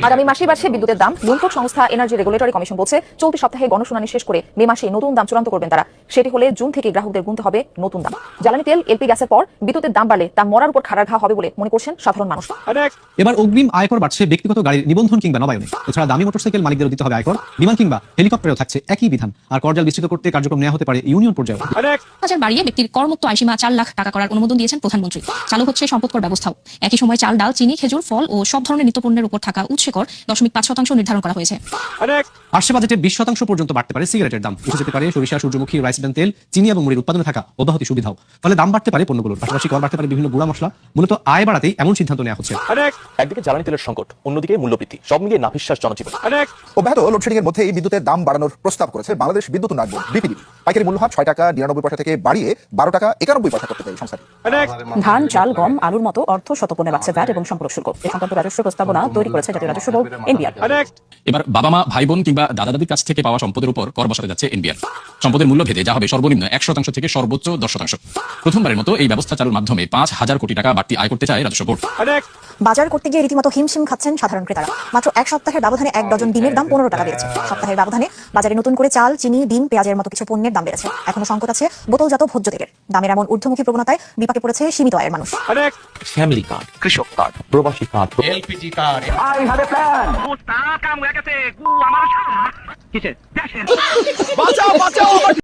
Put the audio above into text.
আগামী মাসেই বাড়ছে বিদ্যুতের দাম। নিয়ন্ত্রক সংস্থা এনার্জি রেগুলেটরি কমিশন বলছে চলতি সপ্তাহে গণশুনানি শেষ করে মে মাসে নতুন দাম চূড়ান্ত করবেন তারা। সেটি হলে জুন থেকে গ্রাহকদের গুনতে হবে নতুন দাম। জ্বালানি তেল, এলপি গ্যাসের পর বিদ্যুতের দাম বাড়লে তা মরার উপর খাড়ার ঘা হবে বলে মনে করছেন সাধারণ মানুষ। এবার অগ্রিম আয়কর বাড়ছে ব্যক্তিগত গাড়ির নিবন্ধন কিংবা নবায়নে। এছাড়া দামি মোটরসাইকেল মালিকদেরও দিতে হবে আয়কর। বিমান কিংবা হেলিকপ্টারেও থাকছে একই বিধান। আর করজাল বিস্তৃত করতে কার্যক্রম নেওয়া হতে পারে ইউনিয়ন পর্যায়ে। হাজার বাড়িয়ে ব্যক্তির করমুক্ত আয়সীমা 4 লাখ টাকা করার অনুমোদন দিয়েছেন প্রধানমন্ত্রী। চালু হচ্ছে সম্পদকর ব্যবস্থাও। একই সময় চাল, ডাল, চিনি, খেজুর, ফল ও সব ধরনের নিত্যপণ্যের উপর থাকা উৎসে কর 0.5% নির্ধারণ করা হয়েছে। আসছে বাজেটে 20% পর্যন্ত বাড়তে পারে সিগারেটের দাম। উঠে যেতে পারে সরিষা, সূর্যমুখী, রাইস ব্র্যান তেল, চিনি এবং মুড়ির উৎপাদনে থাকা অব্যাহতি সুবিধাও। ফলে দাম বাড়তে পারে পণ্যগুলোর, পাশাপাশি কর বাড়তে পারে বিভিন্ন গুঁড়া মশলা। মূলত আয় বাড়াতেই এমন সিদ্ধান্ত নেওয়া হচ্ছে। একদিকে জ্বালানি তেলের সংকট, অন্যদিকে মূল্যবৃদ্ধি, সব মিলিয়ে নাভিশ্বাস জনজীবন। অব্যাহত লোডশেডিং এর মধ্যেই বিদ্যুতের দাম বাড়ানোর প্রস্তাব করেছে বাংলাদেশ বিদ্যুৎ উন্নয়ন বোর্ড বিপিডি। পাইকারি মূল্য হার 6 টাকা 99 পয়সা থেকে বাড়িয়ে 12 টাকা 91 পয়সা করতে চাই সংস্থাটি। ধান, চাল, গম, আলুর মতো অর্থ শতপণ্যে বাড়ছে ভ্যাট এবং সম্পর্ক শুল্ক। এই সংক্রান্ত রাজস্ব প্রস্তাবনা তৈরি করেছে জাতীয় রাজস্ব বোর্ড এনবিআর। এবার বাবা মা, ভাই বোন কিংবা দাদা দাদির কাছ থেকে পাওয়া সম্পদের উপর কর বসাতে যাচ্ছে এনবিআর। সম্পদের মূল্য ভেদে যা হবে সর্বনিম্ন 1% থেকে সর্বোচ্চ 10%। প্রথমবারের মতো এই ব্যবস্থা চালুর মাধ্যমে 5,000 কোটি টাকা বাড়তি আয় করতে চায় রাজস্ব বোর্ড। বাজার করতে গিয়ে রীতিমতো হিমশিম খাচ্ছেন সাধারণ ক্রেতারা। মাত্র 1 সপ্তাহের ব্যবধানে 1 ডজন ডিমের দাম 15 টাকা বেড়েছে। সপ্তাহের ব্যবধানে বাজারে নতুন করে চাল, চিনি, ডিম, পেঁয়াজের মতো কিছু পণ্যের দাম বেড়েছে। এখনো সংকট আছে বোতলজাত ভোজ্য তেলের। দামের এমন ঊর্ধ্বমুখী প্রবণতায় বিপাকে পড়েছে সীমিত আয়ের মানুষ। ফ্যামিলি কার্ড, কৃষক কার্ড, প্রবাসী কার্ড, এলপিজি কার্ড। বাঁচাও বাঁচাও।